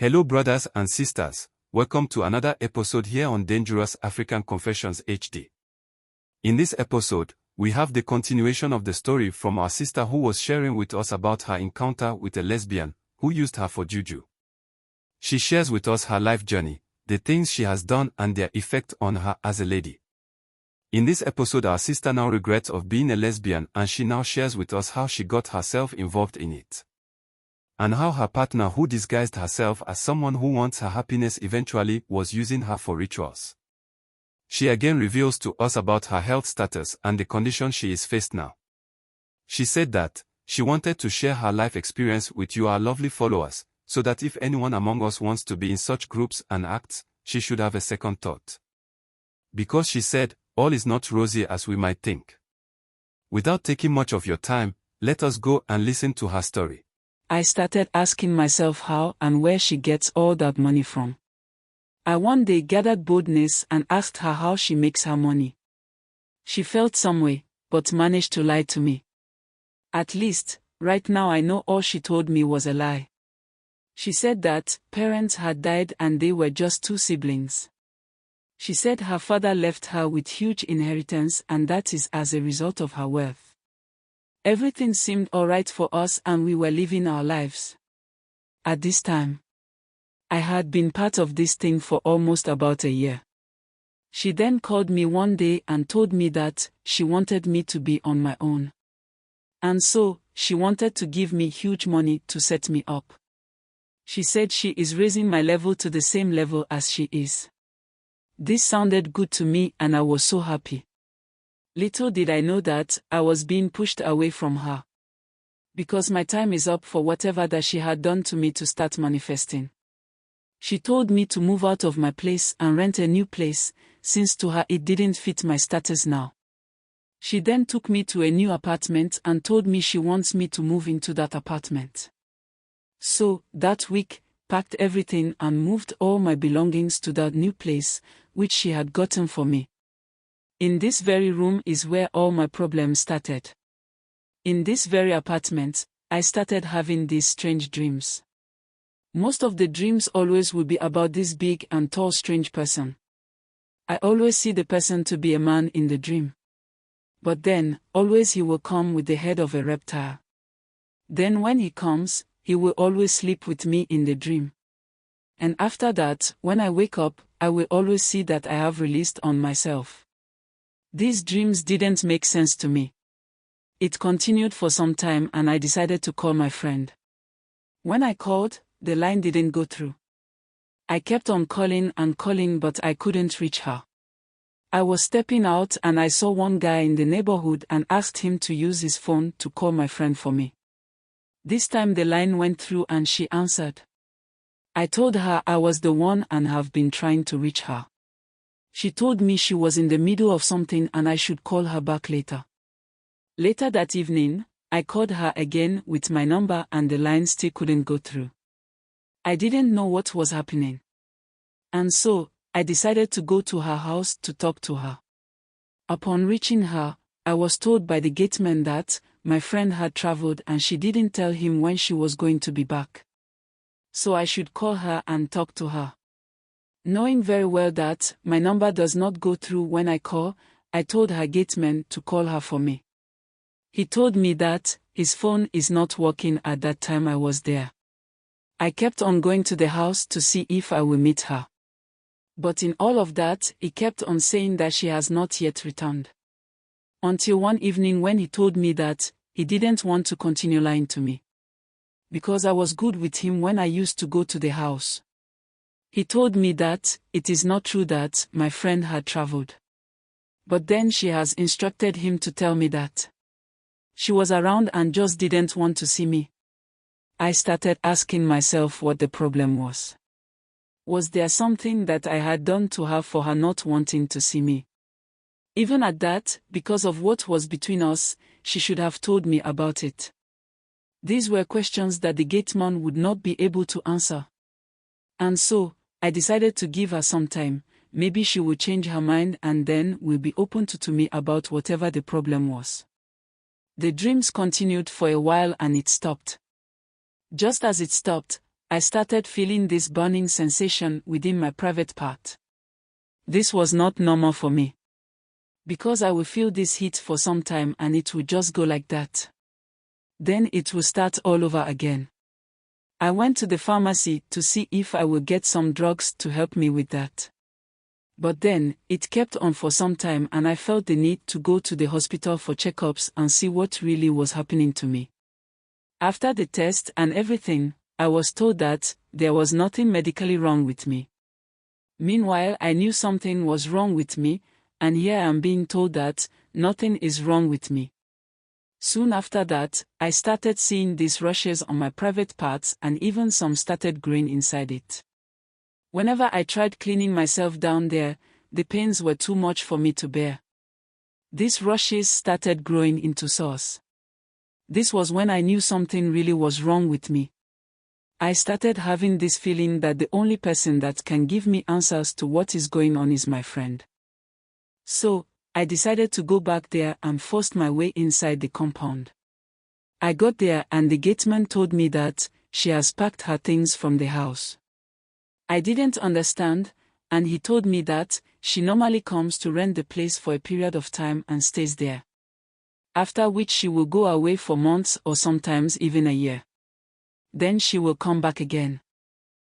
Hello brothers and sisters, welcome to another episode here on Dangerous African Confessions HD. In this episode, we have the continuation of the story from our sister who was sharing with us about her encounter with a lesbian who used her for juju. She shares with us her life journey, the things she has done and their effect on her as a lady. In this episode, our sister now regrets of being a lesbian and she now shares with us how she got herself involved in it. And how her partner who disguised herself as someone who wants her happiness eventually was using her for rituals. She again reveals to us about her health status and the condition she is faced now. She said that she wanted to share her life experience with you, our lovely followers, so that if anyone among us wants to be in such groups and acts, she should have a second thought. Because she said, all is not rosy as we might think. Without taking much of your time, let us go and listen to her story. I started asking myself how and where she gets all that money from. I one day gathered boldness and asked her how she makes her money. She felt some way, but managed to lie to me. At least, right now I know all she told me was a lie. She said that parents had died and they were just two siblings. She said her father left her with huge inheritance and that is as a result of her wealth. Everything seemed alright for us and we were living our lives. At this time, I had been part of this thing for almost about a year. She then called me one day and told me that she wanted me to be on my own. And so, she wanted to give me huge money to set me up. She said she is raising my level to the same level as she is. This sounded good to me and I was so happy. Little did I know that I was being pushed away from her. Because my time is up for whatever that she had done to me to start manifesting. She told me to move out of my place and rent a new place, since to her it didn't fit my status now. She then took me to a new apartment and told me she wants me to move into that apartment. So, that week, packed everything and moved all my belongings to that new place, which she had gotten for me. In this very room is where all my problems started. In this very apartment, I started having these strange dreams. Most of the dreams always will be about this big and tall strange person. I always see the person to be a man in the dream. But then, always he will come with the head of a reptile. Then when he comes, he will always sleep with me in the dream. And after that, when I wake up, I will always see that I have released on myself. These dreams didn't make sense to me. It continued for some time and I decided to call my friend. When I called, the line didn't go through. I kept on calling and calling but I couldn't reach her. I was stepping out and I saw one guy in the neighborhood and asked him to use his phone to call my friend for me. This time the line went through and she answered. I told her I was the one and have been trying to reach her. She told me she was in the middle of something and I should call her back later. Later that evening, I called her again with my number and the line still couldn't go through. I didn't know what was happening. And so, I decided to go to her house to talk to her. Upon reaching her, I was told by the gateman that my friend had traveled and she didn't tell him when she was going to be back. So I should call her and talk to her. Knowing very well that my number does not go through when I call, I told her gateman to call her for me. He told me that his phone is not working at that time I was there. I kept on going to the house to see if I will meet her. But in all of that, he kept on saying that she has not yet returned. Until one evening when he told me that he didn't want to continue lying to me. Because I was good with him when I used to go to the house. He told me that it is not true that my friend had traveled. But then she has instructed him to tell me that she was around and just didn't want to see me. I started asking myself what the problem was. Was there something that I had done to her for her not wanting to see me? Even at that, because of what was between us, she should have told me about it. These were questions that the gateman would not be able to answer. And so, I decided to give her some time, maybe she would change her mind and then will be open to me about whatever the problem was. The dreams continued for a while and it stopped. Just as it stopped, I started feeling this burning sensation within my private part. This was not normal for me. Because I would feel this heat for some time and it would just go like that. Then it would start all over again. I went to the pharmacy to see if I would get some drugs to help me with that. But then, it kept on for some time and I felt the need to go to the hospital for checkups and see what really was happening to me. After the test and everything, I was told that there was nothing medically wrong with me. Meanwhile, I knew something was wrong with me, and here I am being told that nothing is wrong with me. Soon after that, I started seeing these rushes on my private parts and even some started growing inside it. Whenever I tried cleaning myself down there, the pains were too much for me to bear. These rushes started growing into sores. This was when I knew something really was wrong with me. I started having this feeling that the only person that can give me answers to what is going on is my friend. So, I decided to go back there and forced my way inside the compound. I got there and the gateman told me that she has packed her things from the house. I didn't understand, and he told me that she normally comes to rent the place for a period of time and stays there. After which she will go away for months or sometimes even a year. Then she will come back again.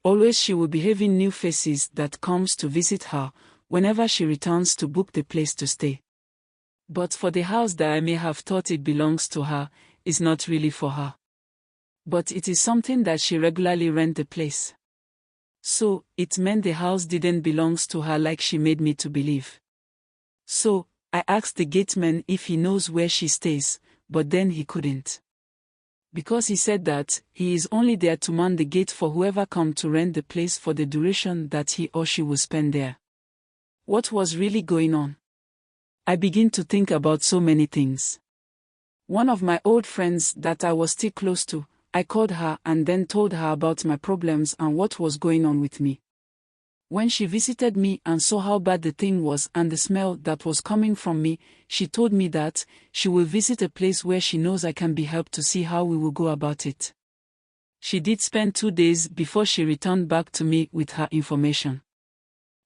Always she will be having new faces that comes to visit her whenever she returns to book the place to stay. But for the house that I may have thought it belongs to her, is not really for her. But it is something that she regularly rent the place. So, it meant the house didn't belong to her like she made me to believe. So, I asked the gateman if he knows where she stays, but then he couldn't. Because he said that he is only there to man the gate for whoever come to rent the place for the duration that he or she will spend there. What was really going on? I began to think about so many things. One of my old friends that I was still close to, I called her and then told her about my problems and what was going on with me. When she visited me and saw how bad the thing was and the smell that was coming from me, she told me that she will visit a place where she knows I can be helped to see how we will go about it. She did spend 2 days before she returned back to me with her information.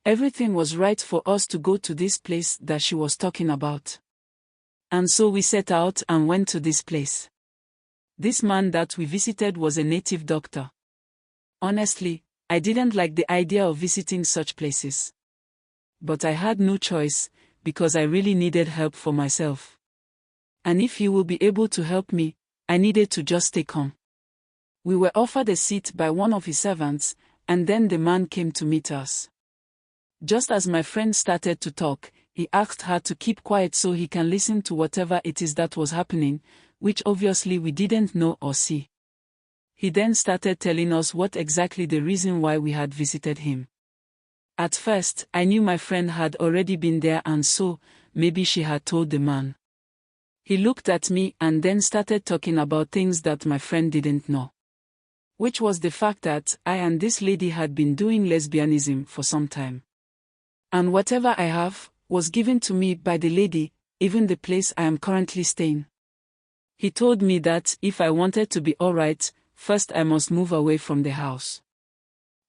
Everything was right for us to go to this place that she was talking about. And so we set out and went to this place. This man that we visited was a native doctor. Honestly, I didn't like the idea of visiting such places. But I had no choice, because I really needed help for myself. And if he will be able to help me, I needed to just stay calm. We were offered a seat by one of his servants, and then the man came to meet us. Just as my friend started to talk, he asked her to keep quiet so he can listen to whatever it is that was happening, which obviously we didn't know or see. He then started telling us what exactly the reason why we had visited him. At first, I knew my friend had already been there and so, maybe she had told the man. He looked at me and then started talking about things that my friend didn't know. Which was the fact that I and this lady had been doing lesbianism for some time. And whatever I have, was given to me by the lady, even the place I am currently staying. He told me that if I wanted to be alright, first I must move away from the house.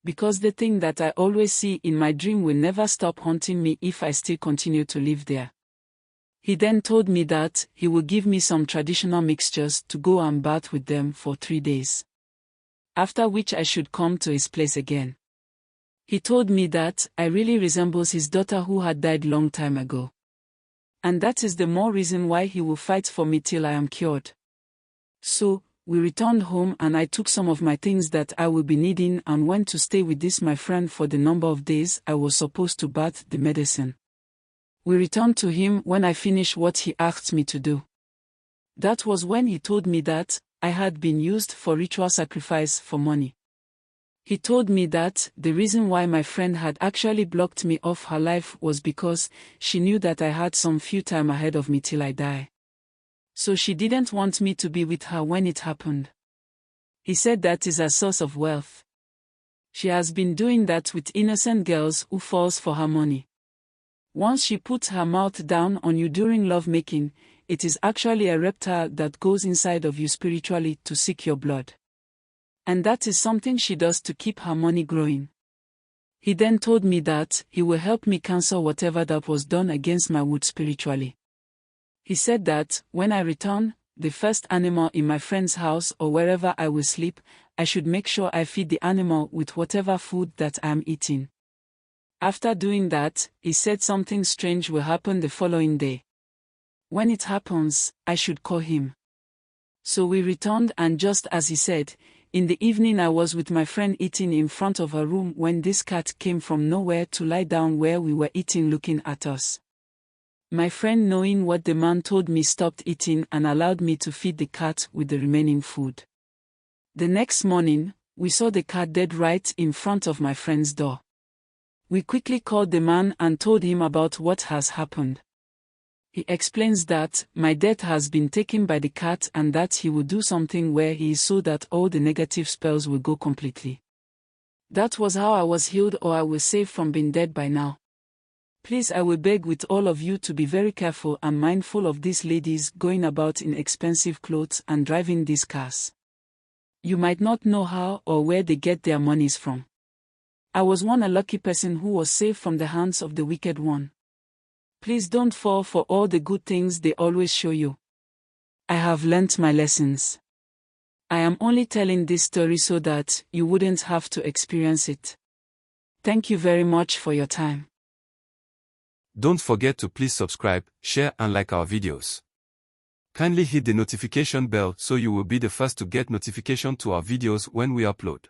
Because the thing that I always see in my dream will never stop haunting me if I still continue to live there. He then told me that he would give me some traditional mixtures to go and bath with them for 3 days. After which I should come to his place again. He told me that I really resembles his daughter who had died long time ago. And that is the more reason why he will fight for me till I am cured. So, we returned home and I took some of my things that I will be needing and went to stay with this my friend for the number of days I was supposed to bath the medicine. We returned to him when I finished what he asked me to do. That was when he told me that I had been used for ritual sacrifice for money. He told me that the reason why my friend had actually blocked me off her life was because she knew that I had some few time ahead of me till I die. So she didn't want me to be with her when it happened. He said that is a source of wealth. She has been doing that with innocent girls who falls for her money. Once she puts her mouth down on you during lovemaking, it is actually a reptile that goes inside of you spiritually to seek your blood. And that is something she does to keep her money growing. He then told me that he will help me cancel whatever that was done against my wood spiritually. He said that, when I return, the first animal in my friend's house or wherever I will sleep, I should make sure I feed the animal with whatever food that I am eating. After doing that, he said something strange will happen the following day. When it happens, I should call him. So we returned, and just as he said, in the evening I was with my friend eating in front of her room when this cat came from nowhere to lie down where we were eating looking at us. My friend, knowing what the man told me, stopped eating and allowed me to feed the cat with the remaining food. The next morning, we saw the cat dead right in front of my friend's door. We quickly called the man and told him about what has happened. He explains that my death has been taken by the cat and that he will do something where he is so that all the negative spells will go completely. That was how I was healed, or I was saved from being dead by now. Please, I will beg with all of you to be very careful and mindful of these ladies going about in expensive clothes and driving these cars. You might not know how or where they get their monies from. I was a lucky person who was saved from the hands of the wicked one. Please don't fall for all the good things they always show you. I have learnt my lessons. I am only telling this story so that you wouldn't have to experience it. Thank you very much for your time. Don't forget to please subscribe, share and like our videos. Kindly hit the notification bell so you will be the first to get notification to our videos when we upload.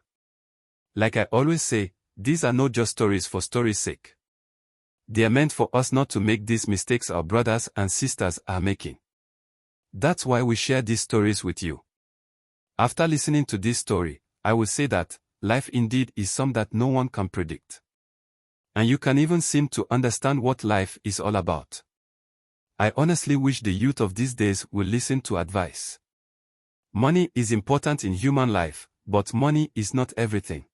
Like I always say, these are not just stories for story's sake. They are meant for us not to make these mistakes our brothers and sisters are making. That's why we share these stories with you. After listening to this story, I will say that life indeed is something that no one can predict. And you can even seem to understand what life is all about. I honestly wish the youth of these days will listen to advice. Money is important in human life, but money is not everything.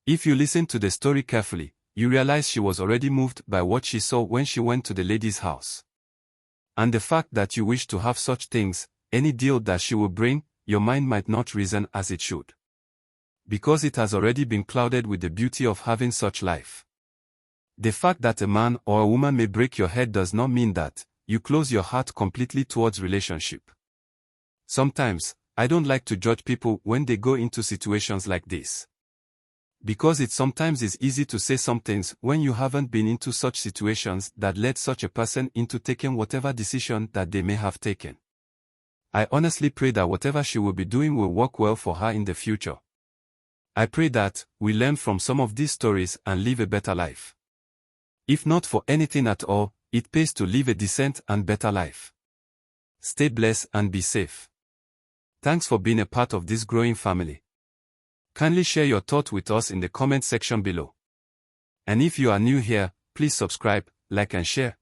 If you listen to the story carefully, you realize she was already moved by what she saw when she went to the lady's house. And the fact that you wish to have such things, any deal that she will bring, your mind might not reason as it should. Because it has already been clouded with the beauty of having such life. The fact that a man or a woman may break your head does not mean that you close your heart completely towards relationship. Sometimes, I don't like to judge people when they go into situations like this. Because it sometimes is easy to say some things when you haven't been into such situations that led such a person into taking whatever decision that they may have taken. I honestly pray that whatever she will be doing will work well for her in the future. I pray that we learn from some of these stories and live a better life. If not for anything at all, it pays to live a decent and better life. Stay blessed and be safe. Thanks for being a part of this growing family. Kindly share your thought with us in the comment section below. And if you are new here, please subscribe, like and share.